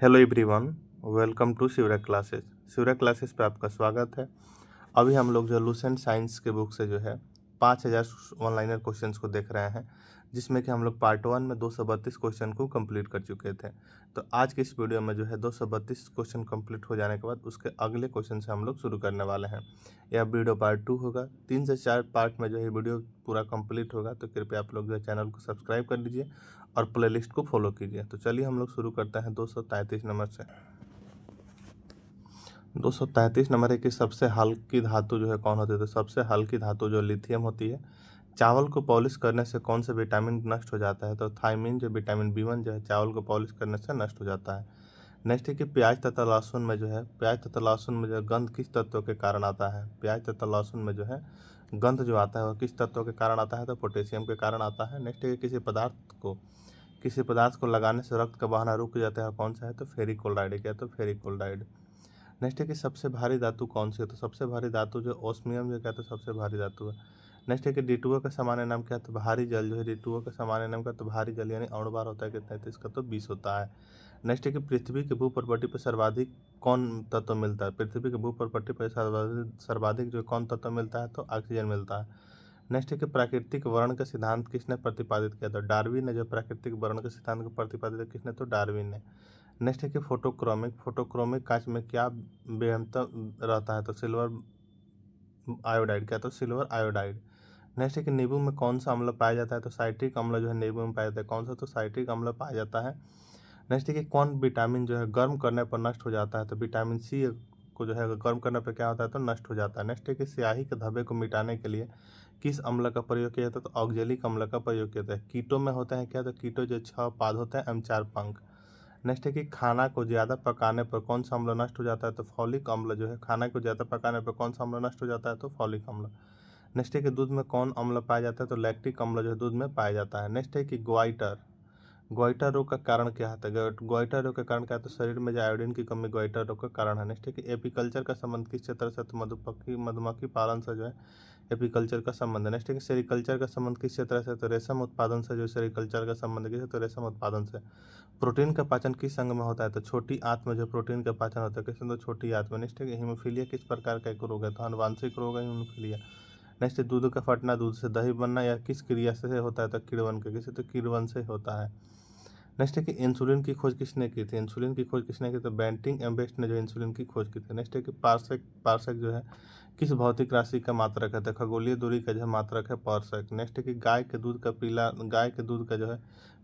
Hello everyone, welcome to Shivra classes. Shivra classes पे आपका स्वागत है। अभी हम लोग जो लुसेंट साइंस के बुक से जो है 5000 ऑनलाइनर क्वेश्चंस को देख रहे हैं, जिसमें कि हम लोग पार्ट 1 में 232 क्वेश्चन को कंप्लीट कर चुके थे। तो आज के इस वीडियो में जो है 232 क्वेश्चन कंप्लीट हो जाने के बाद उसके अगले क्वेश्चन से हम लोग शुरू करने वाले हैं। यह वीडियो पार्ट 2 होगा। 3 से 4 पार्ट में जो है वीडियो पूरा कंप्लीट होगा। तो कृपया आप लोग जो है चैनल को सब्सक्राइब कर लीजिए और प्लेलिस्ट को फॉलो कीजिए। तो चलिए हम लोग शुरू करते हैं 233 नंबर से। 233 नंबर है कि सबसे हल्की धातु जो है कौन होती है। तो सबसे हल्की धातु जो लिथियम होती है। चावल को पॉलिश करने से कौन सा विटामिन नष्ट हो जाता है। तो थायमिन जो विटामिन B1 जो है चावल को पॉलिश करने से नष्ट हो जाता है। नेक्स्ट है कि प्याज तथा लहसुन में जो है गंध किस तत्व के कारण आता है। प्याज तथा लहसुन में जो है गंध जो आता है वह किस तत्व के कारण आता है। तो पोटेशियम के कारण आता है। नेक्स्ट है कि किसी पदार्थ को लगाने से रक्त का बहाना रुक जाता है, कौन सा है। तो फेरिकोल्डाइड। क्या तो फेरिकोल्डाइड। नेक्स्ट है कि सबसे भारी धातु कौन सी है। तो सबसे भारी धातु जो ओस्मियम जो क्या तो सबसे भारी धातु है। नेक्स्ट है कि D2O का सामान्य नाम क्या है। तो भारी जल जो है D2O का सामान्य नाम क्या। तो भारी जल यानी अणु भार होता है कितना है। तो इसका तो 20 होता है। नेक्स्ट है कि पृथ्वी के भूप्रपट्टी पर सर्वाधिक कौन तत्व मिलता है। पृथ्वी के भूप्रपट्टी पर सर्वाधिक जो कौन तत्व मिलता है। तो ऑक्सीजन मिलता है। नेक्स्ट है कि प्राकृतिक वर्ण का सिद्धांत किसने प्रतिपादित किया। तो डार्विन ने जो प्राकृतिक वर्ण के सिद्धांत को प्रतिपादित किया किसने। तो डार्विन ने। नेक्स्ट है कि फोटोक्रोमिक कांच में क्या बेहतर रहता है। तो सिल्वर आयोडाइड। क्या तो सिल्वर आयोडाइड। नेक्स्ट है कि नींबू में कौन सा अम्ल पाया जाता है। तो साइट्रिक अम्ल जो है नींबू में पाया जाता है, कौन सा। तो साइट्रिक अम्ल पाया जाता है। नेक्स्ट है कि कौन विटामिन जो है गर्म करने पर नष्ट हो जाता है। तो विटामिन C को जो है गर्म करने पर क्या होता है। तो नष्ट हो जाता है। नेक्स्ट है कि स्याही के धब्बे को मिटाने के लिए किस अम्ल का प्रयोग किया जाता है। तो ऑक्जेलिक अम्ल का प्रयोग किया जाता है। कीटो में होता है क्या। तो कीटो जो 6 पाद होते हैं एवं 4 पंख। नेक्स्ट है कि खाना को ज़्यादा पकाने पर कौन सा अम्ल नष्ट हो जाता है। तो फॉलिक अम्ल जो है खाना को ज़्यादा पकाने पर कौन सा अम्ल नष्ट हो जाता है। तो फॉलिक अम्ल। नेक्स्ट है कि दूध में कौन अम्ल पाया जाता है। तो लैक्टिक अम्ल जो है दूध में पाया जाता है। नेक्स्ट है कि ग्वाइटर रोग का कारण क्या है। तो ग्वाइटर रोग का कारण क्या है। तो शरीर में जो आयोडीन की कमी ग्वाइटर रोग का कारण है। नेक्स्ट है कि एपीकल्चर का संबंध किस क्षेत्र से। तो मधुमक्खी पालन से जो है एपीकल्चर का संबंध है। नेक्स्ट है कि सेरिकल्चर का संबंध किस क्षेत्र से। तो रेशम उत्पादन से जो सेरिकल्चर का संबंध किस है। तो रेशम उत्पादन से। प्रोटीन का पाचन किस अंग में होता है। तो छोटी आंत में जो प्रोटीन का पाचन होता है किस। तो छोटी आंत में। नेक्स्ट है कि हीमोफीलिया किस प्रकार का एक रोग है। तो आनुवांशिक रोग है हीमोफीलिया। नेक्स्ट है दूध का फटना, दूध से दही बनना या किस क्रिया से होता है। तो किण्वन के किसी। तो किण्वन से होता है। नेक्स्ट है कि इंसुलिन की खोज किसने की थी। इंसुलिन की खोज किसने की। तो बेंटिंग एम्बेस्ट ने जो इंसुलिन की खोज की थी। नेक्स्ट है कि पार्सेक जो है किस भौतिक राशि का मात्रक है। तो खगोलीय दूरी का जो मात्रक है पार्सेक। नेक्स्ट है कि गाय के दूध का जो है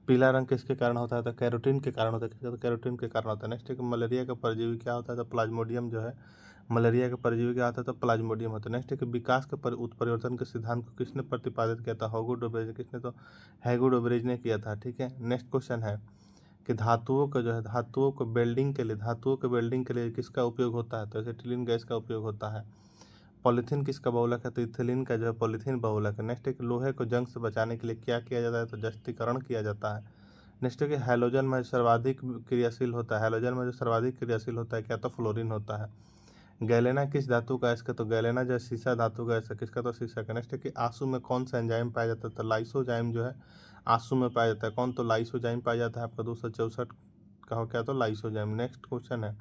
पीला रंग किसके कारण होता है। तो कैरोटीन के कारण होता है। तो कैरोटीन के कारण होता है। नेक्स्ट है कि मलेरिया का परजीवी क्या होता है। तो प्लाज्मोडियम जो है मलेरिया का परजीवी क्या होता है। तो प्लाज्मोडियम होता है। नेक्स्ट है कि विकास के उत्परिवर्तन के सिद्धांत को किसने प्रतिपादित किया था। होगो डोबरेज। किसने। तो हैगो डोबरेज ने किया था। ठीक है। नेक्स्ट क्वेश्चन है कि धातुओं के वेल्डिंग के लिए किसका उपयोग होता है। तो एसिटिलीन गैस का उपयोग होता है। पॉलीथीन किसका बहुलक है। तो इथिलीन का जो है पॉलीथीन बहुलक है। नेक्स्ट है कि लोहे को जंग से बचाने के लिए क्या किया जाता है। तो जस्तीकरण किया जाता है। नेक्स्ट है कि हैलोजन में सर्वाधिक क्रियाशील होता है। हैलोजन में जो सर्वाधिक क्रियाशील होता है क्या। तो फ्लोरीन होता है। गैलेना किस धातु का इसका। तो गैलेना जो है सीसा धातु का है किसका। तो सीसा का। नेक्स्ट है कि आंसू में कौन सा एंजाइम पाया जाता है। तो लाइसोजाइम जो है आंसू में पाया जाता है, कौन। तो लाइसोजाइम पाया जाता है आपका 264 का हो क्या। तो लाइसोजाइम। नेक्स्ट क्वेश्चन है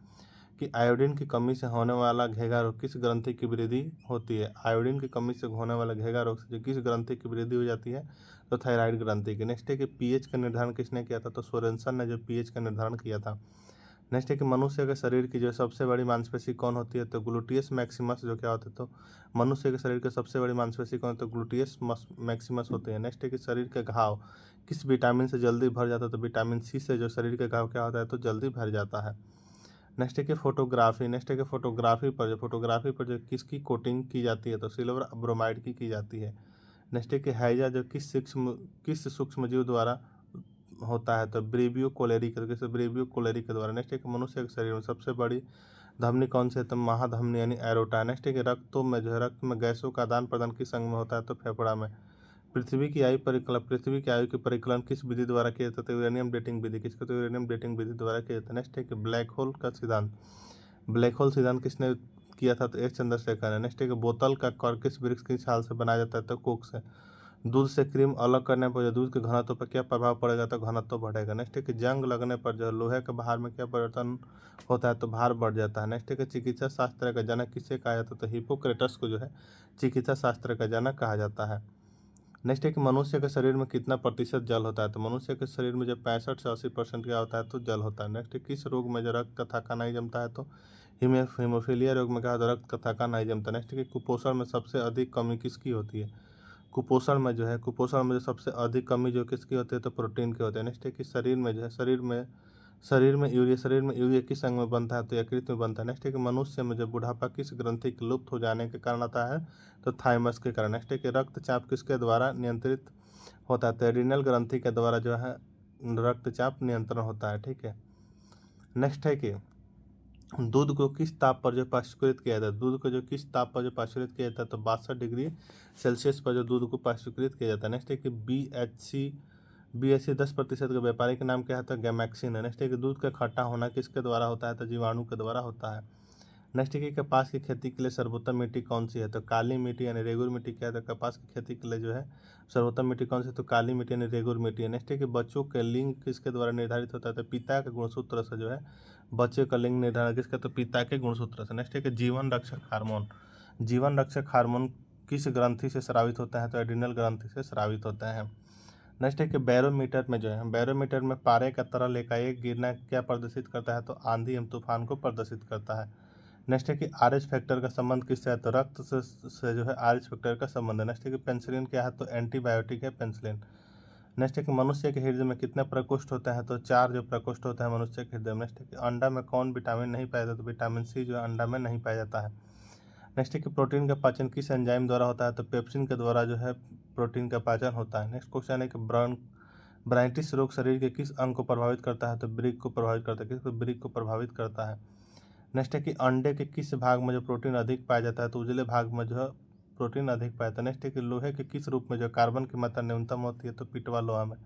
कि आयोडीन की कमी से होने वाला घेगा रोग किस ग्रंथि की वृद्धि होती है। आयोडीन की कमी से होने वाला घेगा रोग से किस ग्रंथि की वृद्धि हो जाती है। तो थायराइड ग्रंथि की। नेक्स्ट है कि पीएच का निर्धारण किसने किया था। तो सोरेनसन ने जो पीएच का निर्धारण किया था। नेक्स्ट है कि मनुष्य के शरीर की जो सबसे बड़ी मांसपेशी कौन होती है। तो ग्लूटियस मैक्सिमस जो क्या होता है। तो मनुष्य के शरीर की सबसे बड़ी मांसपेशी कौन है। तो ग्लूटियस मैक्सिमस होती है। नेक्स्ट है कि शरीर के घाव किस विटामिन से जल्दी भर जाता है। तो विटामिन C से जो शरीर के घाव क्या होता है। तो जल्दी भर जाता है। नेक्स्ट है कि फोटोग्राफी पर जो किसकी कोटिंग की जाती है। तो सिल्वर ब्रोमाइड की जाती है। नेक्स्ट है कि हैजा जो किस सूक्ष्म जीव द्वारा होता है। तो ब्रेवियो कोलेरी के द्वारा। नेक्स्ट है कि मनुष्य के शरीर में सबसे बड़ी धमनी कौन सी है। तो महाधमनी यानी एरोटा। नेक्स्ट है कि रक्त में गैसों का आदान प्रदान किस अंग में होता है। तो फेफड़ा में। पृथ्वी की आयु की परिकलन किस विधि द्वारा किया जाता है। यूरेनियम डेटिंग विधि किसको। तो यूरेनियम डेटिंग विधि द्वारा किया जाता है। नेक्स्ट है कि ब्लैक होल सिद्धांत किसने किया था। तो एस चंद्रशेखर ने। नेक्स्ट है कि बोतल का कॉर्क किस वृक्ष की छाल से बनाया जाता है। तो कोक से। दूध से क्रीम अलग करने पर जो दूध के घनत्व पर क्या प्रभाव पड़ेगा, तो घनत्व बढ़ेगा। नेक्स्ट है कि जंग लगने पर जो लोहे के भार में क्या परिवर्तन होता है, तो भार बढ़ जाता है। नेक्स्ट है कि चिकित्सा शास्त्र का जनक किसे कहा जाता है, तो हिप्पोक्रेटस को जो है चिकित्सा शास्त्र का जनक कहा जाता है। नेक्स्ट है कि मनुष्य के शरीर में कितना प्रतिशत जल होता है, तो मनुष्य के शरीर में जब 65 से 80% क्या होता है, तो जल होता है। नेक्स्ट है किस रोग में जो रक्त का थक्का नहीं जमता है, तो हीमोफीलिया रोग में क्या होता है, रक्त का थक्का नहीं जमता। नेक्स्ट है कि कुपोषण में सबसे अधिक कमी किसकी होती है, कुपोषण में जो सबसे अधिक कमी जो किसकी होती है, तो प्रोटीन की होती है। नेक्स्ट है कि शरीर में यूरिया किस अंग में बनता है, तो यकृत में बनता है। नेक्स्ट है कि मनुष्य में जो बुढ़ापा किस ग्रंथि के लुप्त हो जाने के कारण आता है, तो थाइमस के कारण। नेक्स्ट है कि रक्तचाप किसके द्वारा नियंत्रित होता है, तो एड्रिनल ग्रंथि के द्वारा जो है रक्तचाप नियंत्रण होता है। ठीक है। नेक्स्ट है कि दूध को किस ताप पर जो पाश्चुकृत किया जाता है, दूध को जो किस ताप पर जो पाश्चुकृत किया जाता है, तो 62 डिग्री सेल्सियस पर जो दूध को पाश्चुकृत किया जाता है। नेक्स्ट है कि BHC 10% का व्यापारिक नाम क्या है, तो गैमेक्सिन है। नेक्स्ट है कि दूध का खट्टा होना किसके द्वारा होता है, तो जीवाणु के द्वारा होता है। नेक्स्ट है कि कपास की खेती के लिए सर्वोत्तम मिट्टी कौन सी है, तो काली मिट्टी यानी रेगुर मिट्टी क्या है, तो कपास की खेती के लिए जो है सर्वोत्तम मिट्टी कौन सी है, तो काली मिट्टी यानी रेगुर मिट्टी है। नेक्स्ट है कि बच्चों के लिंग किसके द्वारा निर्धारित होता है, तो पिता के गुणसूत्र से जो है बच्चे का लिंग निर्धारण किसका, तो पिता के गुणसूत्र से। नेक्स्ट है कि जीवन रक्षक हार्मोन किस ग्रंथि से स्रावित होता है, तो एड्रिनल ग्रंथि से स्रावित होता है। नेक्स्ट है कि बैरोमीटर में पारे का तरल एकाएक गिरना क्या प्रदर्शित करता है, तो आंधी एवं तूफान को प्रदर्शित करता है। नेक्स्ट है कि आरएच फैक्टर का संबंध किससे है, तो रक्त से जो है आरएच फैक्टर का संबंध है। नेक्स्ट है कि पेंसिलिन क्या है, तो एंटीबायोटिक है पेंसिलिन। नेक्स्ट है कि मनुष्य के हृदय में कितने प्रकोष्ठ होते हैं, तो 4 जो प्रकोष्ठ होते हैं मनुष्य के हृदय में। नेक्स्ट है कि अंडा में कौन विटामिन नहीं पाया जाता, तो विटामिन सी जो है अंडा में नहीं पाया जाता है। नेक्स्ट है कि प्रोटीन का पाचन किस एंजाइम द्वारा होता है, तो पेप्सिन के द्वारा जो है प्रोटीन का पाचन होता है। नेक्स्ट क्वेश्चन है कि ब्रांटिस रोग शरीर के किस अंग को प्रभावित करता है, तो ब्रिक को प्रभावित करता है। किस ब्रिक को प्रभावित करता है। नेक्स्ट है कि अंडे के किस भाग में जो प्रोटीन अधिक पाया जाता है, तो उजले भाग में जो है प्रोटीन अधिक पाया जाता है। नेक्स्ट है कि लोहे के किस रूप में जो कार्बन की मात्रा न्यूनतम होती है, तो पिटवा लोहा में।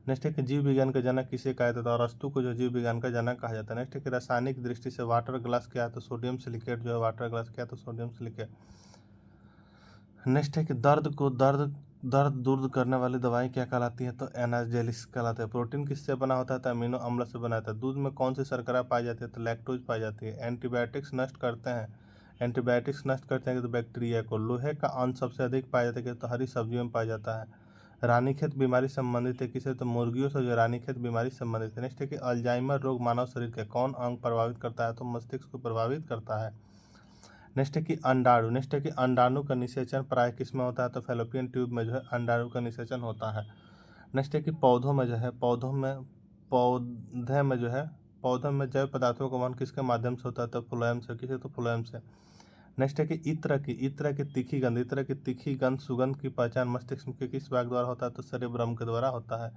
नेक्स्ट है कि जीव विज्ञान का जनक किसे कहा जाता है, तो अरस्तु को जो जीव विज्ञान का जनक कहा जाता है। नेक्स्ट है कि रासायनिक दृष्टि से वाटर ग्लास क्या है, तो सोडियम सिलिकेट जो है वाटर ग्लास क्या है, तो सोडियम सिलिकेट। नेक्स्ट है कि दर्द दूर करने वाली दवाई क्या कहलाती है, तो एनाल्जेसिक कहलाता है। प्रोटीन किससे बना होता है, तो अमीनो अम्ल से बना होता है। दूध में कौन सी शर्करा पाई जाती है, तो लैक्टोज पाई जाती है। एंटीबायोटिक्स नष्ट करते हैं तो बैक्टीरिया को। लोहे का अंश सबसे अधिक पाया जाता है, तो हरी सब्जियों में पाया जाता है। रानीखेत बीमारी संबंधित है किसे, तो मुर्गियों से जो रानीखेत बीमारी संबंधित है। नेक्स्ट है कि अल्जाइमर रोग मानव शरीर के कौन अंग प्रभावित करता है, तो मस्तिष्क को प्रभावित करता है। नेक्स्ट है कि अंडाणु का निषेचन प्राय किस में होता है, तो फैलोपियन ट्यूब में जो है अंडाणु का निषेचन होता है। नेक्स्ट है कि पौधों में जैव पदार्थों का वहन किसके माध्यम से होता है, तो फ्लोएम से। किसे, तो फ्लोएम से। नेक्स्ट है कि इत्र की तीखी गंध सुगंध की पहचान मस्तिष्क के किस भाग द्वारा होता है, तो सेरेब्रम के द्वारा होता है।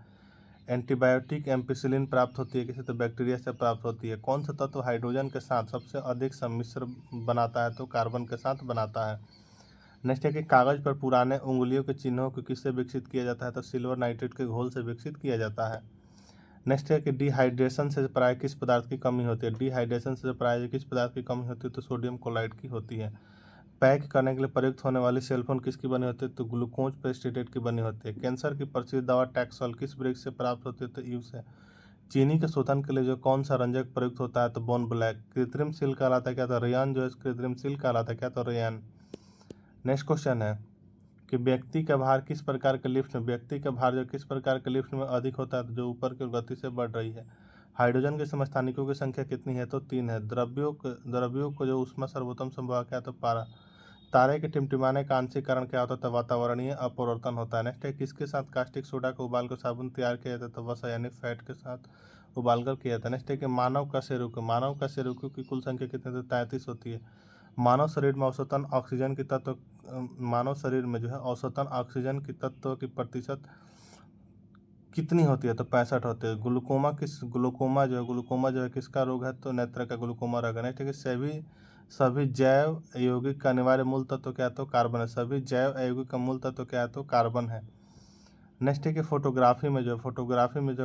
एंटीबायोटिक एम्पिसिलिन प्राप्त होती है किसे, तो बैक्टीरिया से प्राप्त होती है। कौन सा तत्व हाइड्रोजन के साथ सबसे अधिक सम्मिश्र बनाता है, तो कार्बन के साथ बनाता है। नेक्स्ट है कि कागज पर पुराने उंगलियों के चिन्हों को किससे विकसित किया जाता है, तो सिल्वर नाइट्रेट के घोल से विकसित किया जाता है। नेक्स्ट है कि डिहाइड्रेशन से प्राय किस पदार्थ की कमी होती है, किस पदार्थ की कमी होती है, तो सोडियम क्लोराइड की होती है। पैक करने के लिए प्रयुक्त होने वाली सेलफोन किसकी बनी होती है, तो ग्लूकोज पेस्टिडेट की बनी होती है। कैंसर की प्रसिद्ध दवा टैक्सोल किस वृक्ष से प्राप्त होती है, तो ईव से। चीनी के शोधन के लिए जो कौन सा रंजक प्रयुक्त होता है, तो बोन ब्लैक। कृत्रिम सील कहलाता है क्या, तो रेयान जो है कृत्रिम सील कहलाता है क्या, तो रेयान। नेक्स्ट क्वेश्चन है कि व्यक्ति का भार जो किस प्रकार के लिफ्ट में अधिक होता है, तो जो ऊपर की गति से बढ़ रही है। हाइड्रोजन के समस्थानिकों की संख्या कितनी है, तो 3 है। द्रव्यों को जो ऊष्मा सर्वोत्तम संभव क्या, तो पारा। तारे के टिमटिमाने का आंशिक कारण क्या होता है, तो वातावरणीय अपवर्तन होता है। नेक्स्ट है किसके साथ कास्टिक सोडा को उबाल कर साबुन तैयार किया जाता है, तो वसा यानी फैट के साथ उबालकर किया जाता है। नेक्स्ट है कि मानव का शेरुकी की कुल संख्या कितनी, तो 33 होती है। मानव शरीर में जो है औसतन ऑक्सीजन की तत्व की प्रतिशत कितनी होती है, तो 65 होती है। ग्लूकोमा जो है किसका रोग है, तो नेत्र का ग्लूकोमा रोग है। नेक्स्ट है कि सभी जैव यौगिक का अनिवार्य मूल तत्व क्या है, तो कार्बन है। सभी जैव यौगिक का मूल तत्व क्या है, तो कार्बन है। नेक्स्ट है कि फोटोग्राफी में जो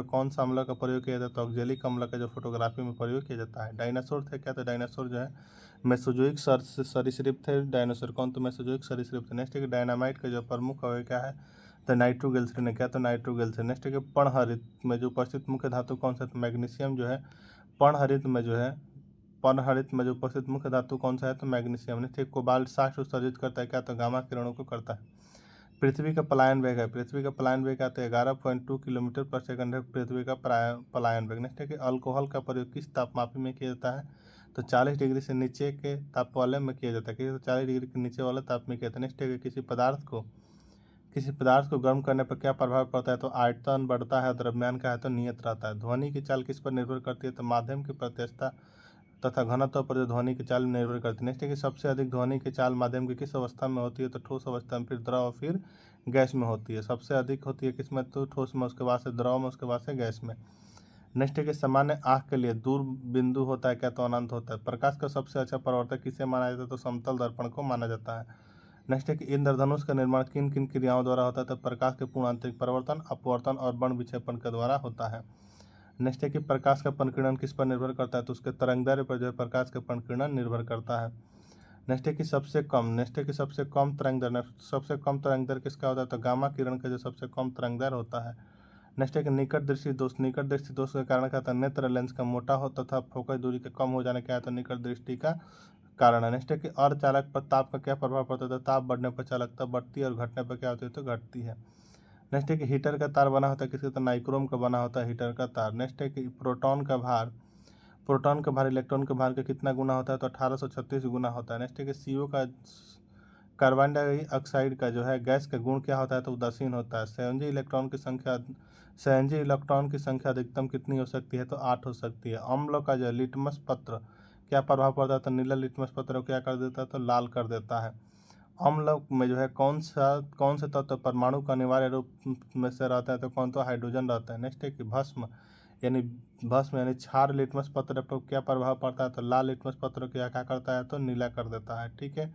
कौन सा अम्ल का प्रयोग किया जाता है, तो ऑक्जेलिक अम्ल का जो फोटोग्राफी में प्रयोग किया जाता है। डायनासोर थे क्या, तो डायनासोर जो है मेसोजोइक सरीसृप थे। डायनासोर कौन, तो मेसोजोइक सरीसृप थे। नेक्स्ट है कि डायनामाइट का जो प्रमुख अवयव क्या है, तो नाइट्रोग्लिसरीन है क्या, तो नाइट्रोग्लिसरीन। नेक्स्ट है कि पर्णहरित में जो उपस्थित मुख्य धातु कौन सा है, तो मैग्नीशियम जो है पर्णहरित में जो है पर्णहरित में जो उपस्थित मुख्य धातु कौन सा है, तो मैग्नीशियम। नेक्स्ट है कोबाल्ट 60 उत्सर्जित करता है क्या, तो गामा किरणों को करता है। पृथ्वी का पलायन वेग है, पृथ्वी का पलायन वेग आता है 11.2 किलोमीटर पर सेकंड है पृथ्वी का पलायन वेग। नेक्स्ट है कि अल्कोहल का प्रयोग किस तापमापी में किया जाता है, तो 40 डिग्री से नीचे के ताप वाले में किया जाता है, तो 40 डिग्री के नीचे वाले ताप में किया जाता है। नेक्स्ट है कि किसी पदार्थ को गर्म करने पर क्या प्रभाव पड़ता है, तो आयतन बढ़ता है, द्रव्यमान का है तो नियत रहता है। ध्वनि की चाल किस पर निर्भर करती है, तो माध्यम की प्रत्यक्षता तथा घनत्व पर जो ध्वनि की चाल निर्भर करती है। नेक्स्ट है कि सबसे अधिक ध्वनि की चाल माध्यम की किस अवस्था में होती है, तो ठोस अवस्था में, फिर द्रव, फिर गैस में होती है। सबसे अधिक होती है किस में, तो ठोस में, उसके बाद से द्रव में, उसके बाद से गैस में। नेक्स्ट है कि सामान्य आँख के लिए दूर बिंदु होता है क्या, तो अनंत होता है। प्रकाश का सबसे अच्छा परावर्तक किसे माना जाता है, तो समतल दर्पण को माना जाता है। नेक्स्ट है कि इंद्रधनुष का निर्माण किन किन क्रियाओं द्वारा होता है, तो प्रकाश के पूर्ण आंतरिक परिवर्तन, अपवर्तन और वर्ण विक्षेपण के द्वारा होता है। नेक्स्ट है कि प्रकाश का परिकिरण किस पर निर्भर करता है, तो उसके तरंगदैर्ध्य पर जो है प्रकाश का परिकिरण निर्भर करता है। नेक्स्ट है कि सबसे कम तरंगदैर्ध्य, सबसे कम तरंगदैर्ध्य किसका होता है, तो गामा किरण का जो सबसे कम तरंगदैर्ध्य होता है। नेक्स्ट है कि निकट दृष्टि दोष के कारण क्या होता है, नेत्र लेंस का मोटा हो तथा फोकस दूरी के कम हो जाने क्या है, तो निकट दृष्टि का कारण है। नेक्स्ट है कि अर्धचालक पर ताप का क्या प्रभाव पड़ता है, तो ताप बढ़ने पर चालकता बढ़ती है और घटने पर क्या होती है, तो घटती है। नेक्स्ट है कि हीटर का तार बना होता है किसका, तो नाइक्रोम का बना होता है हीटर का तार। नेक्स्ट है कि प्रोटॉन का भार इलेक्ट्रॉन के भार का कितना गुना होता है, तो 1836 गुना होता है। नेक्स्ट है कि सीओ का कार्बन डाइऑक्साइड का जो है गैस का गुण क्या होता है, तो उदासीन होता है। संयोजी इलेक्ट्रॉन की संख्या अधिकतम कितनी हो सकती है, तो 8 हो सकती है। अम्ल का जो लिटमस पत्र क्या प्रभाव पड़ता है, तो नीला लिटमस पत्र को क्या कर देता है, तो लाल कर देता है। अम्ल में जो है कौन से तत्व परमाणु का अनिवार्य रूप में से रहता है, तो कौन, तो हाइड्रोजन रहता है। नेक्स्ट है कि भस्म यानी क्षार लिटमस पत्र पर क्या प्रभाव पड़ता है, तो लाल लिटमस पत्र को क्या करता है, तो नीला कर देता है। ठीक है।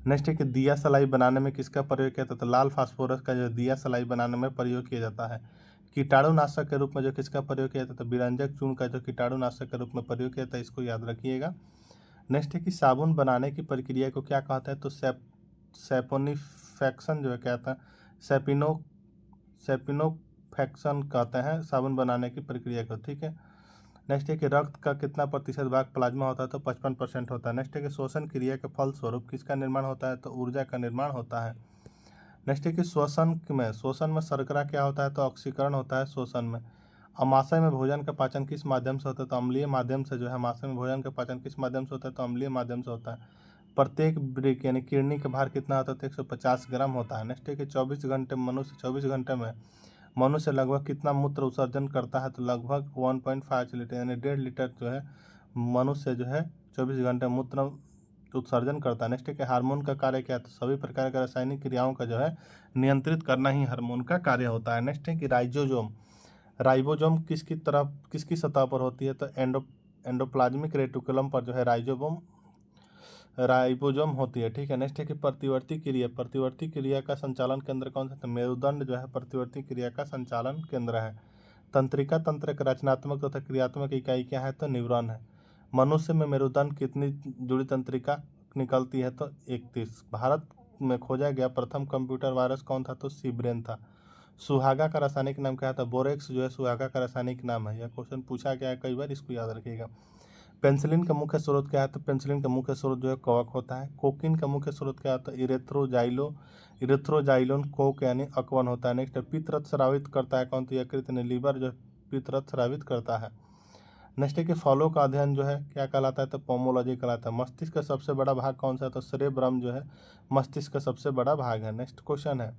नेक्स्ट है कि दिया सलाई बनाने में किसका प्रयोग किया जाता है, तो लाल फास्फोरस का जो दिया सलाई बनाने में प्रयोग किया जाता है। कीटाणुनाशक के रूप में जो किसका प्रयोग किया जाता है, तो विरंजक चूर्ण का जो कीटाणुनाशक के रूप में प्रयोग किया जाता है, इसको याद रखिएगा। नेक्स्ट है कि साबुन बनाने की प्रक्रिया को क्या कहते हैं, तो सैपोनिफेक्शन जो है कहता है, सैपिनो सैपिनोफेक्शन कहते हैं साबुन बनाने की प्रक्रिया को। ठीक है। नेक्स्ट है कि रक्त का कितना प्रतिशत भाग प्लाज्मा होता है, तो 55% होता है। नेक्स्ट है कि श्वसन क्रिया के फलस्वरूप किसका निर्माण होता है, तो ऊर्जा का निर्माण होता है। नेक्स्ट है कि श्वसन में शर्करा क्या होता है, तो ऑक्सीकरण होता है श्वसन में। अमाशय में भोजन का पाचन किस माध्यम से होता है, तो अम्लीय माध्यम से जो है अमाशय में भोजन का पाचन किस माध्यम से होता है, तो अम्लीय माध्यम से होता है। प्रत्येक ब्रिक यानी किडनी का भार कितना होता है, तो 150 ग्राम होता है। नेक्स्ट है कि 24 घंटे में मनुष्य लगभग कितना मूत्र उत्सर्जन करता है, तो लगभग 1.5 लीटर यानी 1.5 लीटर जो है मनुष्य जो है 24 घंटे मूत्र उत्सर्जन करता है। नेक्स्ट है कि हार्मोन का कार्य क्या है, तो सभी प्रकार के रासायनिक क्रियाओं का जो है नियंत्रित करना ही हार्मोन का कार्य होता है। नेक्स्ट है कि राइबोसोम किसकी सतह पर होती है, तो एंडोप्लाज्मिक रेटिकुलम पर जो है राइबोसोम होती है। ठीक है। नेक्स्ट है कि प्रतिवर्ती क्रिया का संचालन केंद्र कौन सा, तो मेरुदंड जो है प्रतिवर्ती क्रिया का संचालन केंद्र है। तंत्रिका तंत्र का रचनात्मक तथा क्रियात्मक इकाई क्या है, तो न्यूरॉन है। मनुष्य में मेरुदंड कितनी जुड़ी तंत्रिका निकलती है, तो 31। भारत में खोजा गया प्रथम कंप्यूटर वायरस कौन था, तो सीब्रेन था। सुहागा का रासायनिक नाम क्या था, बोरेक्स जो है सुहागा का रासायनिक नाम है। यह क्वेश्चन पूछा गया है कई बार, इसको याद रखिएगा। पेंसिलिन का मुख्य स्रोत क्या है, तो पेंसिलिन का मुख्य स्रोत जो है कवक होता है। कोकीन का मुख्य स्रोत क्या होता है, इरेथ्रोजाइलोन कोक यानी अकवन होता है। नेक्स्ट पित्तरथ स्रावित करता है कौन, तो यकृत यानी लीवर जो पित्तरथ स्रावित करता है। नेक्स्ट है कि फलों का अध्ययन जो है क्या कहलाता है, तो पोमोलॉजी कहलाता है। मस्तिष्क का सबसे बड़ा भाग कौन सा है, तो सेरेब्रम जो है मस्तिष्क का सबसे बड़ा भाग है। नेक्स्ट क्वेश्चन है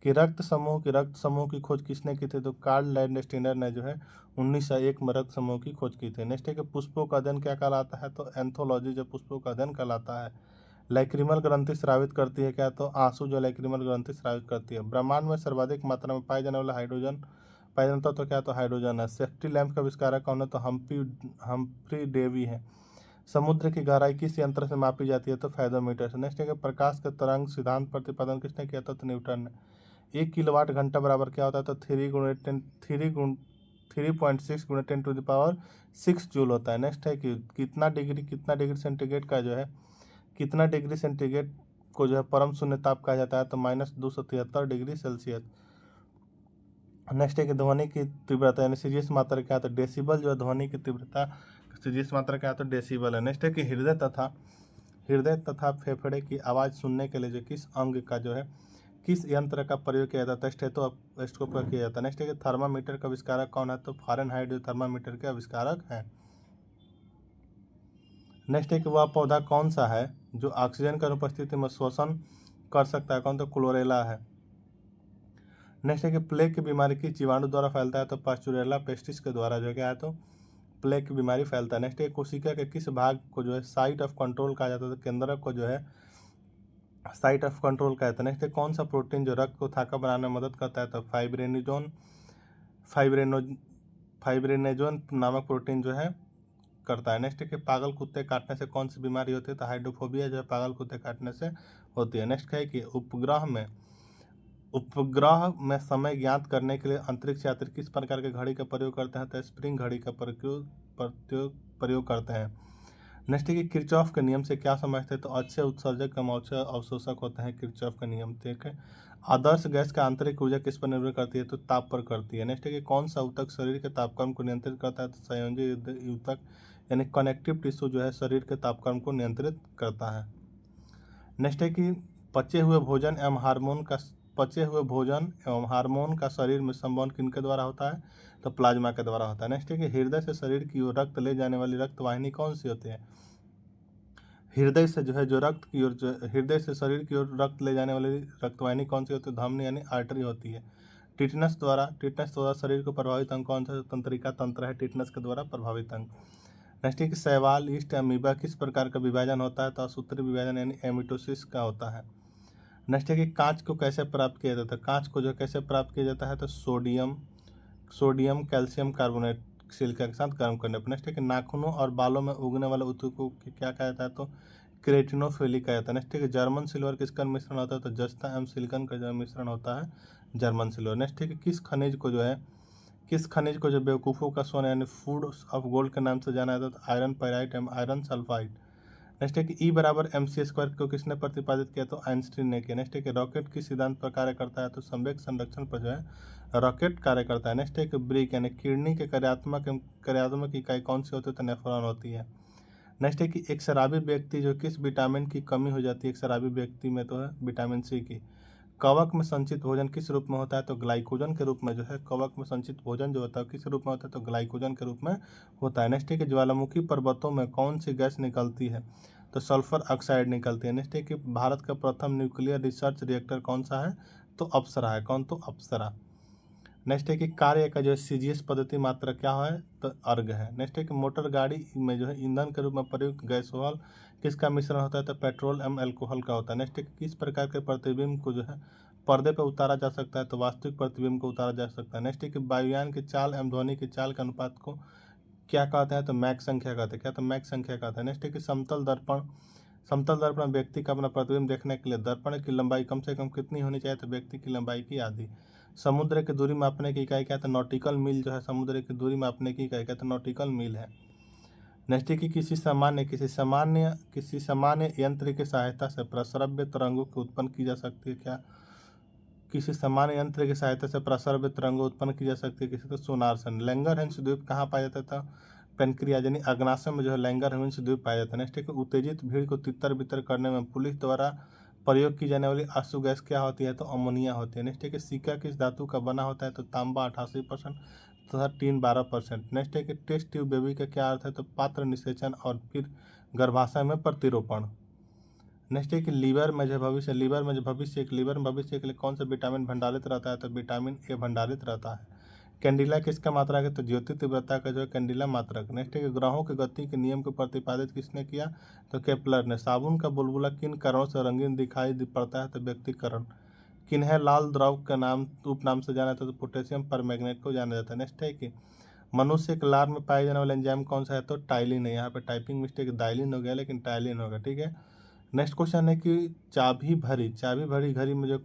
कि रक्त समूह की खोज किसने की थी, तो कार्ल लैंडस्टीनर ने जो है 1901 में रक्त समूह की खोज की थी। नेक्स्ट है कि पुष्पों का अध्ययन क्या कहलाता है, तो एंथोलॉजी जो पुष्पों का अध्ययन कहलाता है। लैक्रिमल ग्रंथि स्रावित करती है क्या, तो आंसू जो लैक्रिमल ग्रंथि स्रावित करती है। ब्रह्मांड में सर्वाधिक मात्रा में पाए जाने वाला पाया जाता तो क्या, तो हाइड्रोजन है। सेफ्टी लैंप का आविष्कारक कौन है, तो हम्फ्री डेवी है। समुद्र की गहराई किस यंत्र से मापी जाती है, तो फेदोमीटर से। नेक्स्ट है कि प्रकाश का तरंग सिद्धांत प्रतिपादन किसने किया था, तो न्यूटन ने। 1 किलोवाट घंटा बराबर क्या होता है, तो 3.6 × 10⁻6 जूल होता है। नेक्स्ट है कि कितना डिग्री सेंटीग्रेड का जो है कितना डिग्री सेंटीग्रेड को जो है परम शून्य ताप कहा जाता है, तो -273 डिग्री सेल्सियस। नेक्स्ट है कि ध्वनि की तीव्रता यानी सीजीएस मात्रा क्या है, तो डेसिबल जो है ध्वनि की तीव्रता सीजीएस मात्रा क्या है, तो डेसिबल है। नेक्स्ट है कि हृदय तथा फेफड़े की आवाज़ सुनने के लिए जो किस अंग का जो है किस यंत्र का प्रयोग किया जाता है, स्टेथोस्कोप का किया जाता है। नेक्स्ट है कि थर्मामीटर का आविष्कारक कौन है, तो फारेनहाइट जो थर्मामीटर के आविष्कारक हैं। नेक्स्ट है कि वह पौधा कौन सा है जो ऑक्सीजन की अनुपस्थिति में श्वसन कर सकता है, कौन, तो क्लोरेला है। नेक्स्ट है कि प्लेग की बीमारी किस जीवाणु द्वारा फैलता है, तो पास्चुरेला पेस्टिस के द्वारा जो क्या है, तो प्लेग की बीमारी फैलता है। नेक्स्ट है कोशिका के किस भाग को जो है साइट ऑफ कंट्रोल कहा जाता है, तो केंद्रक को जो है साइट ऑफ कंट्रोल कहा जाता है। नेक्स्ट है कौन सा प्रोटीन जो रक्त को थाका बनाने में मदद करता है, तो फाइब्रिनोजन नामक प्रोटीन जो है करता है। नेक्स्ट है कि पागल कुत्ते काटने से कौन सी बीमारी होती है, तो हाइड्रोफोबिया जो है पागल कुत्ते काटने से होती है। नेक्स्ट है कि उपग्रह में समय ज्ञात करने के लिए अंतरिक्ष यात्री किस प्रकार के घड़ी का प्रयोग करते हैं, तो स्प्रिंग घड़ी का प्रयोग करते हैं। नेक्स्ट है कि किरचॉफ के नियम से क्या समझते हैं, तो अच्छे उत्सर्जक कम अच्छे अवशोषक होते हैं, किरचॉफ का नियम। ठीक है। आदर्श गैस का आंतरिक ऊर्जा किस पर निर्भर करती है, तो ताप पर करती है। नेक्स्ट है कि कौन सा ऊतक शरीर के तापक्रम को नियंत्रित करता है, तो संयोजी ऊतक यानी कनेक्टिव टिश्यू जो है शरीर के तापक्रम को नियंत्रित करता है। नेक्स्ट है कि पचे हुए भोजन एवं हार्मोन का शरीर में संवहन किनके द्वारा होता है, तो प्लाज्मा के द्वारा होता है। नेक्स्ट है कि हृदय से शरीर की ओर रक्त ले जाने वाली रक्तवाहिनी कौन सी होती है, हृदय से शरीर की ओर रक्त ले जाने वाली रक्तवाहिनी कौन सी होती है, धमनी यानी आर्टरी होती है। टिटनस द्वारा शरीर को प्रभावित अंग कौन सा, तंत्रिका तंत्र है टिटनस के द्वारा प्रभावित अंग। नेक्स्ट है कि शैवाल, ईस्ट, अमीबा किस प्रकार का विभाजन होता है, तो असूत्री विभाजन यानी एमिटोसिस का होता है। नेक्स्ट है कि कांच को कैसे प्राप्त किया जाता है, कांच को जो कैसे प्राप्त किया जाता है, तो सोडियम कैल्शियम कार्बोनेट सिलिका के साथ गर्म करने पर। नेक्स्ट है कि नाखूनों और बालों में उगने वाले ऊतक को क्या कहा जाता है, तो क्रेटिनोफिली कहा जाता है। नेक्स्ट है कि जर्मन सिल्वर किसका मिश्रण होता है, तो जस्ता एवं सिलिकन का जो मिश्रण होता है जर्मन सिल्वर। नेक्स्ट है कि किस खनिज को जो बेवकूफ़ों का सोना यानी फूड ऑफ गोल्ड के नाम से जाना जाता है, तो आयरन पायराइट एवं आयरन सल्फाइड। नेक्स्ट है कि E बराबर mc² को किसने प्रतिपादित किया, तो आइंस्टीन ने किया। नेक्स्ट है कि रॉकेट किस सिद्धांत पर कार्य करता है, तो संवेग संरक्षण पर जो है रॉकेट कार्य करता है। नेक्स्ट है कि ब्रिक यानी किडनी के कार्यात्मक इकाई कौन सी होती है, तो नेफ्रॉन होती है। नेक्स्ट है कि एक शराबी व्यक्ति जो किस विटामिन की कमी हो जाती है, एक शराबी व्यक्ति में तो है विटामिन सी की। कवक में संचित भोजन किस रूप में होता है, तो ग्लाइकोजन के रूप में जो है कवक में संचित भोजन जो होता है किस रूप में होता है, तो ग्लाइकोजन के रूप में होता है। नेक्स्ट है कि ज्वालामुखी पर्वतों में कौन सी गैस निकलती है, तो सल्फर ऑक्साइड निकलती है। नेक्स्ट है कि भारत का प्रथम न्यूक्लियर रिसर्च रिएक्टर कौन सा है, तो अप्सरा है, कौन, तो अप्सरा। नेक्स्ट है कि कार्य का जो है सीजीएस पद्धति मात्रा क्या है, तो अर्ग है। नेक्स्ट है कि मोटर गाड़ी में जो है ईंधन के रूप में प्रयुक्त गैसोहॉल किसका मिश्रण होता है, तो पेट्रोल एवं अल्कोहल का होता है। नेक्स्ट है कि किस प्रकार के प्रतिबिंब को जो है पर्दे पर उतारा जा सकता है, तो वास्तविक प्रतिबिंब को उतारा जा सकता है। नेक्स्ट है कि वायुयान की चाल एवं ध्वनि की चाल के अनुपात को क्या कहते हैं, तो मैक संख्या कहते हैं, क्या, तो मैक संख्या कहते हैं। नेक्स्ट है कि समतल दर्पण व्यक्ति का अपना प्रतिबिंब देखने के लिए दर्पण की लंबाई कम से कम कितनी होनी चाहिए, तो व्यक्ति की लंबाई की आधी। समुद्र की दूरी मापने की इकाई क्या है, तो नॉटिकल मील जो है समुद्र की दूरी मापने की इकाई क्या है, तो नॉटिकल मील है। नेक्स्ट है कि किसी सामान्य यंत्र की सहायता से प्रस्रव्य तरंगों की उत्पन्न की जा सकती है, क्या, किसी सामान्य यंत्र की सहायता से प्रस्रव्य तरंगों उत्पन्न की जा सकती है, किसी तो सोनार से। लैंगरहंस द्वीप कहाँ पाया जाता था, पेनक्रियाज यानी अग्नाशय में जो है लैंगरहंस द्वीप पाया जाता है। नेक्स्ट है कि उत्तेजित भीड़ को तितर बितर करने में पुलिस द्वारा प्रयोग की जाने वाली आंसू गैस क्या होती है, तो अमोनिया होती है। नेक्स्ट है कि सिक्का किस धातु का बना होता है, तो तांबा 88% तथा टीन 12%। नेक्स्ट है कि टेस्ट ट्यूब बेबी का क्या अर्थ है, तो पात्र निषेचन और फिर गर्भाशय में प्रतिरोपण। नेक्स्ट है कि लीवर में भविष्य के लिए कौन सा विटामिन भंडारित रहता है, तो विटामिन ए भंडारित रहता है। कैंडिला किसका मात्रक है, तो ज्योति तीव्रता का जो है कैंडिला मात्रक। नेक्स्ट है कि ग्रहों की गति के नियम को प्रतिपादित किसने किया, तो केपलर ने। साबुन का बुलबुला किन कारणों से रंगीन दिखाई पड़ता है, तो व्यक्तिकरण। किन्हें लाल द्रव का नाम उपनाम से जाना जाता है, तो पोटेशियम परमैंगनेट को जाना जाता है। नेक्स्ट है कि मनुष्य के लार में पाए जाने वाला एंजाइम कौन सा है, तो टाइलिन है। यहाँ पे टाइपिंग मिस्टेक दाइलिन हो गया लेकिन टाइलिन होगा, ठीक है। नेक्स्ट क्वेश्चन है कि चाबी भरी घड़ी में जो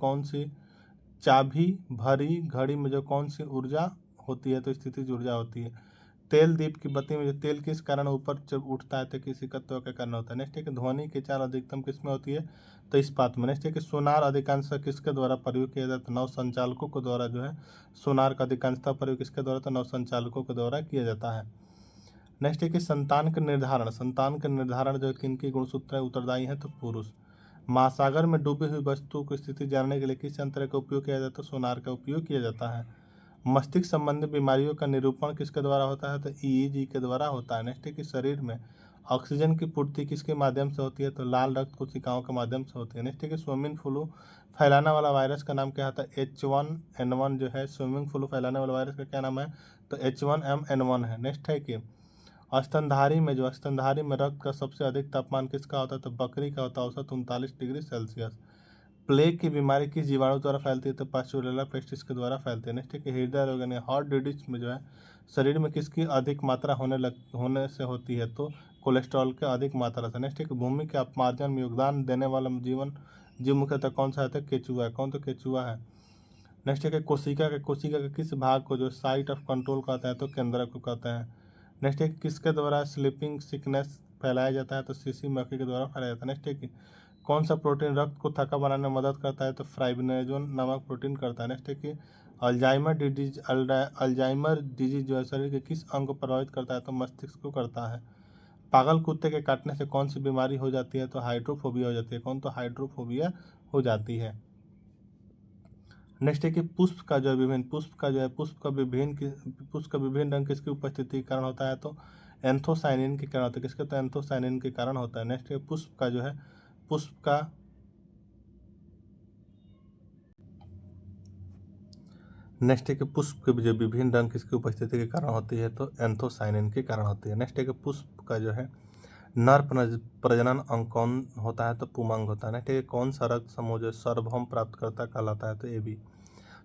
कौन सी ऊर्जा होती है, तो स्थितिज ऊर्जा होती है। तेल दीप की बत्ती में जो तेल किस कारण ऊपर जब उठता है तो किसी का तो क्या करना होता है। नेक्स्ट है कि ध्वनि की चाल अधिकतम किस में होती है, तो इस्पात में। नेक्स्ट है कि सोनार अधिकांशतः किसके द्वारा प्रयोग किया जाता है, नौ संचालकों के द्वारा जो है सोनार का अधिकांशतः प्रयोग किसके द्वारा, तो नौ संचालकों के द्वारा किया जाता है। नेक्स्ट है कि संतान का निर्धारण जो है किनकी गुणसूत्र है, उत्तरदायी है तो पुरुष। महासागर में डूबी हुई वस्तु की स्थिति जानने के लिए किस यंत्र का उपयोग किया जाता है, सोनार का उपयोग किया जाता है। मस्तिष्क संबंधी बीमारियों का निरूपण किसके द्वारा होता है, तो ईईजी के द्वारा होता है। नेक्स्ट है कि शरीर में ऑक्सीजन की पूर्ति किसके माध्यम से होती है, तो लाल रक्त कोशिकाओं के माध्यम से होती है। नेक्स्ट है कि स्विमिंग फ्लू फैलाने वाला वायरस का नाम क्या होता है, H1N1 जो है स्विमिंग फ्लू फैलाने वाला वायरस का क्या नाम है, तो H1M1 है। नेक्स्ट है कि स्तनधारी में रक्त का सबसे अधिक तापमान किसका होता है, तो बकरी का होता है, औसत 39 डिग्री सेल्सियस। प्लेग की बीमारी किस जीवाणु द्वारा फैलती है, तो पास्चुरेला पेस्टिस के द्वारा फैलती है। नेक्स्ट है कि हृदय रोग यानी हार्ट डिजीज में जो है शरीर में किसकी अधिक मात्रा होने से होती है, तो कोलेस्ट्रॉल के अधिक मात्रा से। नेक्स्ट है कि भूमि के अपमार्जन में योगदान देने वाला जीव मुख्यतः कौन सा है, तो केचुआ है। कौन, तो केचुआ है। नेक्स्ट है कि कोशिका के किस भाग को जो साइट ऑफ कंट्रोल कहते हैं, तो केंद्रक को कहते हैं। नेक्स्ट है कि किसके द्वारा स्लीपिंग सिकनेस फैलाया जाता है, तो सीसी मक्खी के द्वारा फैलाया जाता है। नेक्स्ट है कि कौन सा प्रोटीन रक्त को थक्का बनाने में मदद करता है, तो फाइब्रिनोजन नामक प्रोटीन करता है। नेक्स्ट है कि अल्जाइमर डिजीज जो है शरीर के किस अंग को प्रभावित करता है, तो मस्तिष्क को करता है। पागल कुत्ते के काटने से कौन सी बीमारी हो जाती है, तो हाइड्रोफोबिया हो जाती है। कौन, तो हाइड्रोफोबिया हो जाती है। नेक्स्ट है कि पुष्प का विभिन्न रंग किसकी उपस्थिति के कारण होता है, तो एंथोसाइनिन के कारण होता है। किसके, तो एंथोसाइनिन के कारण होता है। नेक्स्ट है पुष्प का नेक्स्ट है कि पुष्प के जो विभिन्न रंग किसकी उपस्थिति के कारण होती है, तो एंथोसाइनिन के कारण होती है। नेक्स्ट है कि पुष्प का जो है नर प्रजनन अंग कौन होता है, तो पुमंग होता है। नेक्स्ट है कि कौन सा रक्त समूह जो सार्वभौम प्राप्तकर्ता कहलाता है, तो AB।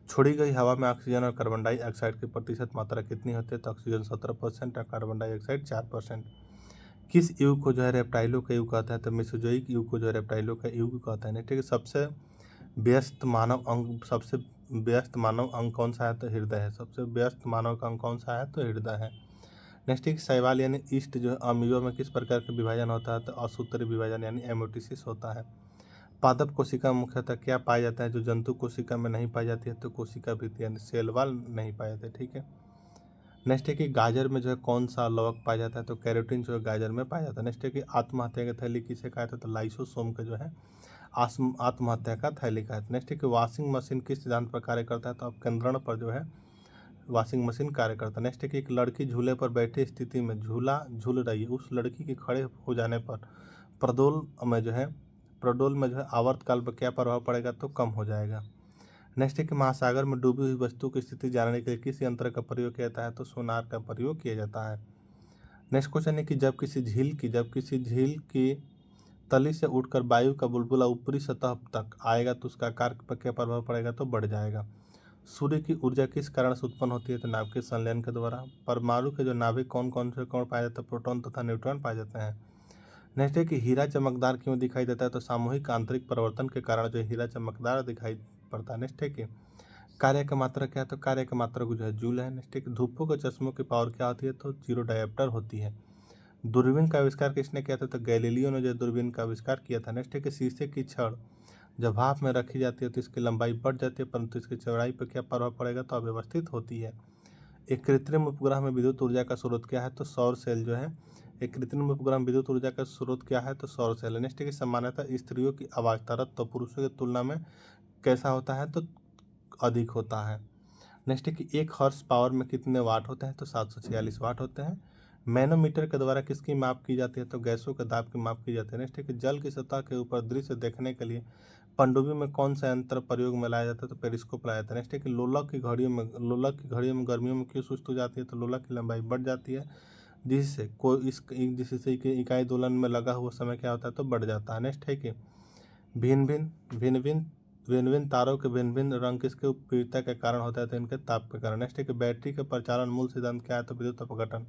छोड़ी गई हवा में ऑक्सीजन और कार्बन डाइऑक्साइड की प्रतिशत मात्रा कितनी होती है, तो ऑक्सीजन 17% और कार्बन डाइऑक्साइड 4%। किस युग को जो है रेप्टाइलों का युग कहता है, तो मेसोजोइक युग को जो है रेप्टाइलों का युग कहता है। ठीक है, सबसे व्यस्त मानव अंग कौन सा है, तो हृदय है। सबसे व्यस्त मानव का अंग कौन सा है, तो हृदय है। नेक्स्ट है शैवाल यानी ईस्ट जो है अमीबा में किस प्रकार का विभाजन होता है, तो असूत्री विभाजन यानी एमोटिसिस होता है। पादप कोशिका मुख्यतः क्या पाया जाता है, जो जंतु कोशिका में नहीं पाई जाती है, तो कोशिका भित्ति यानी सेल वॉल नहीं पाए जाते। ठीक है। नेक्स्ट है कि गाजर में जो है कौन सा लवक पाया जाता है, तो कैरोटीन जो है गाजर में पाया जाता है। नेक्स्ट है कि आत्महत्या का थैली किसे कहा जाता है, तो लाइसोसोम का जो है आत्महत्या का थैली का है। नेक्स्ट है कि वॉशिंग मशीन किस सिद्धांत पर कार्य करता है, तो अपकेंद्रण पर जो है वॉशिंग मशीन कार्य करता है। नेक्स्ट है कि एक लड़की झूले पर बैठी स्थिति में झूला झूल रही है, उस लड़की के खड़े हो जाने पर प्रडोल में जो है आवर्तकाल पर क्या प्रभाव पड़ेगा, तो कम हो जाएगा। नेक्स्ट है कि महासागर में डूबी हुई वस्तु की स्थिति जानने के लिए किस यंत्र का प्रयोग किया जाता है, तो सोनार का प्रयोग किया जाता है। नेक्स्ट क्वेश्चन है कि जब किसी झील की तली से उठकर वायु का बुलबुला ऊपरी सतह तक आएगा तो उसका आकार पर क्या प्रभाव पड़ेगा, तो बढ़ जाएगा। सूर्य की ऊर्जा किस कारण से उत्पन्न होती है, तो नाभिकीय संलयन के द्वारा। परमाणु के जो नाभिक कौन कौन से कौन पाए जाते हैं, प्रोटॉन तथा न्यूट्रॉन पाए जाते हैं। नेक्स्ट है कि हीरा चमकदार क्यों दिखाई देता है, तो सामूहिक आंतरिक परिवर्तन के कारण जो हीरा चमकदार दिखाई पड़ता है। नेक्स्ट है कि कार्य का मात्रा क्या है, तो कार्य का मात्रा को जो है जूल है। नेक्स्ट है कि धूपों के चश्मों की पावर क्या होती है, तो 0 डायोप्टर होती है। दूरबीन का आविष्कार किसने किया था, तो गैलीलियो ने जो दूरबीन का आविष्कार किया था। नेक्स्ट है कि शीशे की छड़ जब भाप में रखी जाती है तो इसकी लंबाई बढ़ जाती है, परंतु इसकी चौड़ाई पर क्या प्रभाव पड़ेगा, तो अव्यवस्थित होती है। एक कृत्रिम उपग्रह में विद्युत ऊर्जा का स्रोत क्या है, तो सौर सेल जो है। एक कृत्रिम उपग्रह में विद्युत ऊर्जा का स्रोत क्या है, तो सौर सेल। नेक्स्ट है कि सामान्यतः स्त्रियों की आवाज तरत तो पुरुषों की तुलना में कैसा होता है, तो अधिक होता है। नेक्स्ट है कि एक हॉर्स पावर में कितने वाट होते हैं, तो 746 वाट होते हैं। मैनोमीटर के द्वारा किसकी माप की जाती है, तो गैसों के दाब की माप की जाती है। नेक्स्ट है कि जल की सतह के ऊपर दृश्य देखने के लिए पनडुब्बी में कौन सा यंत्र प्रयोग में लाया जाता है, तो पेरिस्कोप लाया जाता है। नेक्स्ट है कि लोलक की घड़ियों में गर्मियों में क्यों सुस्त हो जाती है, तो लोलक की लंबाई बढ़ जाती है, जिससे इकाई दोलन में लगा हुआ समय क्या होता है, तो बढ़ जाता है। नेक्स्ट है कि भिन्न भिन्न तारों के भिन्न भिन्न रंग किसके उपयोगिता के कारण होता है, तो इनके ताप के कारण। नेक्स्ट है कि बैटरी के परिचालन मूल सिद्धांत क्या है, तो विद्युत अपघटन।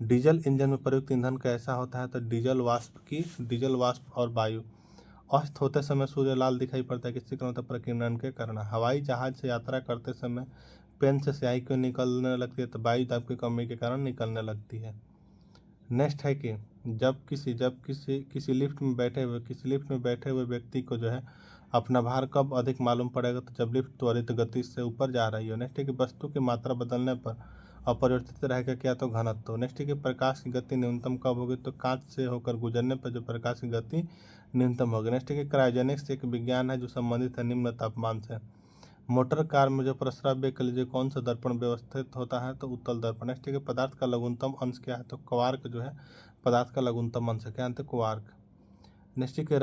डीजल इंजन में प्रयुक्त ईंधन कैसा होता है, तो डीजल वाष्प और वायु। अस्त होते समय सूर्य लाल दिखाई पड़ता है, किसके कारण होता है, प्रकीर्णन के कारण। हवाई जहाज से यात्रा करते समय पेन से स्याही क्यों निकलने लगती है? तो वायु दाब की कमी के कारण निकलने लगती है। नेक्स्ट है कि जब किसी लिफ्ट में बैठे हुए व्यक्ति को जो है अपना भार कब अधिक मालूम पड़ेगा? तो जब लिफ्ट त्वरित गति से ऊपर जा रही हो। नेक्स्ट है कि वस्तु की मात्रा बदलने पर अपरिवर्तित रहेगा क्या? तो घनत्व। नेक्स्ट है कि प्रकाश की गति न्यूनतम कब होगी? तो कांच से होकर गुजरने पर जो प्रकाश की गति न्यूनतम होगी। नेक्स्ट है कि क्रायोजेनिक्स एक विज्ञान है जो संबंधित है निम्न तापमान से। मोटर कार में जो प्रस्राव्य के लिए कौन सा दर्पण व्यवस्थित होता है? तो उत्तल दर्पण। नेक्स्ट है कि पदार्थ का लघुत्तम अंश क्या है? तो क्वार्क जो है पदार्थ का लघुत्तम अंश है। क्या है? तो क्वार्क। नेक्स्ट है कि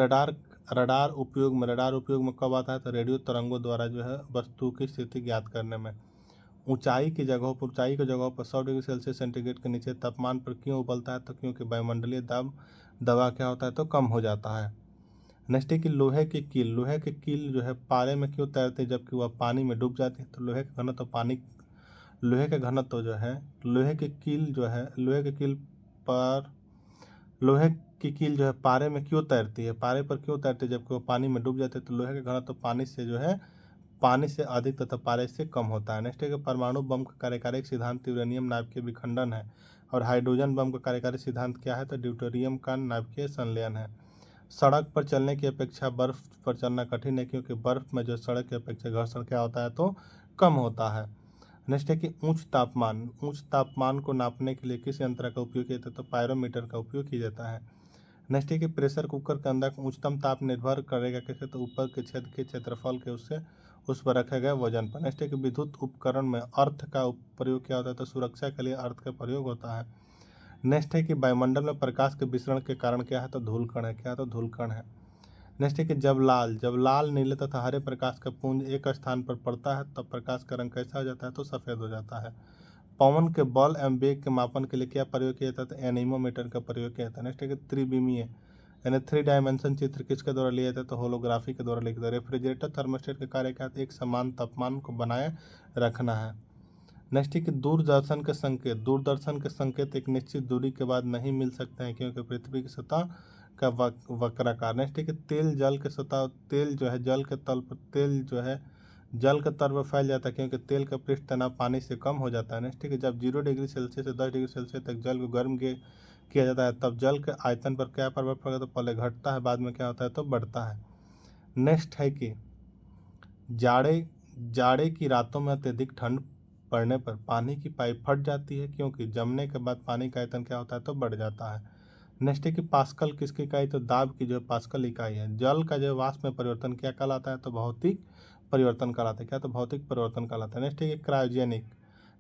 रडार उपयोग में कब आता है? तो रेडियो तरंगों द्वारा जो है वस्तु की स्थिति ज्ञात करने में। ऊंचाई की जगहों पर 100 डिग्री सेल्सियस सेंटीग्रेड के नीचे तापमान पर क्यों उबलता है? तो क्योंकि वायुमंडलीय दबाव क्या होता है? तो कम हो जाता है। नेक्स्ट है कि लोहे की कील जो है पारे में क्यों तैरती है जबकि वह पानी में डूब जाती है? तो लोहे के घनत्व जो है पर लोहे की कील जो है पारे में क्यों तैरती है? पारे पर क्यों तैरती है जबकि वो पानी में डूब जाती है? तो लोहे का घनत्व पानी से अधिक तथा पारे से कम होता है। नेक्स्ट है कि परमाणु बम का कार्यकारी सिद्धांत यूरेनियम नाभिकीय विखंडन है और हाइड्रोजन बम का कार्यकारी सिद्धांत क्या है? तो ड्यूटेरियम का नाभिकीय संलयन है। सड़क पर चलने की अपेक्षा बर्फ पर चलना कठिन है क्योंकि बर्फ में जो सड़क की अपेक्षा घर्षण क्या होता है? तो कम होता है। नेक्स्ट है कि उच्च तापमान को नापने के लिए किस यंत्र का उपयोग किया जाता है? तो पायरोमीटर का उपयोग किया जाता है। नेक्स्ट है कि प्रेशर कुकर के अंदर उच्चतम ताप निर्भर करेगा कैसे? तो ऊपर के छेद के क्षेत्रफल के उस पर रखे गए वजन पर। नेक्स्ट है कि विद्युत उपकरण में अर्थ का प्रयोग क्या होता है? तो सुरक्षा के लिए अर्थ का प्रयोग होता है। नेक्स्ट है कि वायुमंडल में प्रकाश के विसरण के कारण क्या है? तो धूलकण है। क्या? तो धूलकण है। नेक्स्ट है कि जब लाल नीले तथा हरे प्रकाश का पुंज एक स्थान पर पड़ता है तब प्रकाश का रंग कैसा हो जाता है? तो सफेद हो जाता है। पवन के बल एवं वेग के मापन के लिए क्या प्रयोग किया जाता है? तो एनीमोमीटर का प्रयोग किया जाता है। नेक्स्ट है कि त्रिविमीय यानी 3 डायमेंशन चित्र किसके द्वारा लिया जाता है? तो होलोग्राफी के द्वारा लिखा जाता है। रेफ्रिजरेटर थर्मोस्टेट का कार्य क्या है? एक समान तापमान को बनाए रखना है। नेक्स्ट है कि दूरदर्शन के संकेत एक निश्चित दूरी के बाद नहीं मिल सकते हैं क्योंकि पृथ्वी की सतह का वक्राकार। नेक्स्ट है कि जल के तल पर फैल जाता है क्योंकि तेल का पृष्ठ तनाव पानी से कम हो जाता है। नेक्स्ट है कि जब 0 डिग्री सेल्सियस से 10 डिग्री सेल्सियस तक जल को गर्म किया जाता है तब जल के आयतन पर क्या प्रभाव पड़ेगा? तो पहले घटता है बाद में क्या होता है? तो बढ़ता है। नेक्स्ट है कि जाड़े की रातों में अत्यधिक ठंड पड़ने पर पानी की पाइप फट जाती है क्योंकि जमने के बाद पानी का आयतन क्या होता है? तो बढ़ जाता है। नेक्स्ट है कि पास्कल किसकी इकाई? तो दाब की जो है पास्कल इकाई है। जल का जो वाष्प में परिवर्तन क्या कहलाता है? तो भौतिक परिवर्तन कहलाता है। क्या? तो भौतिक परिवर्तन कहलाता है। नेक्स्ट है कि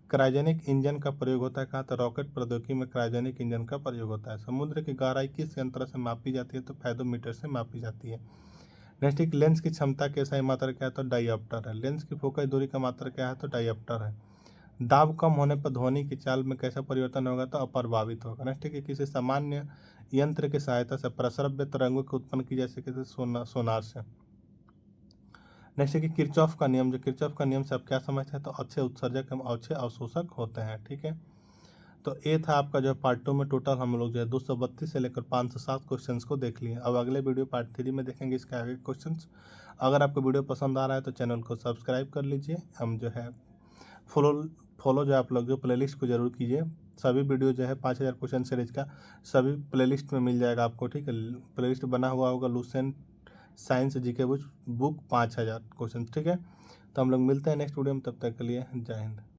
क्रायोजेनिक इंजन का प्रयोग होता है। कहाँ? तो रॉकेट प्रौद्योगिकी में क्रायोजेनिक इंजन का प्रयोग होता है। समुद्र की गहराई किस यंत्र से मापी जाती है? तो फेदोमीटर से मापी जाती है। नेक्स्ट एक लेंस की क्षमता की सही मात्रा क्या है? तो डायऑप्टर है। लेंस की फोकस दूरी का मात्रा क्या है? तो डायऑप्टर है। दाब कम होने पर ध्वनि की चाल में कैसा परिवर्तन होगा? तो अप्रभावित होगा। नेक्स्ट है कि किसी सामान्य यंत्र की सहायता से प्रसरव्य तरंगों की उत्पन्न की जा सके तो सोनार से। नेक्स्ट है कि किरचॉफ का नियम से आप क्या समझते हैं? तो अच्छे उत्सर्जक एवं अच्छे अवशोषक होते हैं। ठीक है, तो ये था आपका जो है पार्ट 2 में टोटल हम लोग जो है 232 से लेकर 507 क्वेश्चंस को देख लिए। अब अगले वीडियो पार्ट 3 में देखेंगे इसके आगे क्वेश्चंस। अगर आपको वीडियो पसंद आ रहा है तो चैनल को सब्सक्राइब कर लीजिए। हम जो है फॉलो जो आप लोग जो प्लेलिस्ट को जरूर कीजिए। सभी वीडियो जो है 5000 क्वेश्चन सीरीज का सभी प्लेलिस्ट में मिल जाएगा आपको। ठीक है, प्लेलिस्ट बना हुआ होगा Lucent science GK book 5000 question. ठीक है, तो हम लोग मिलते हैं नेक्स्ट वीडियो में, तब तक के लिए जय हिंद।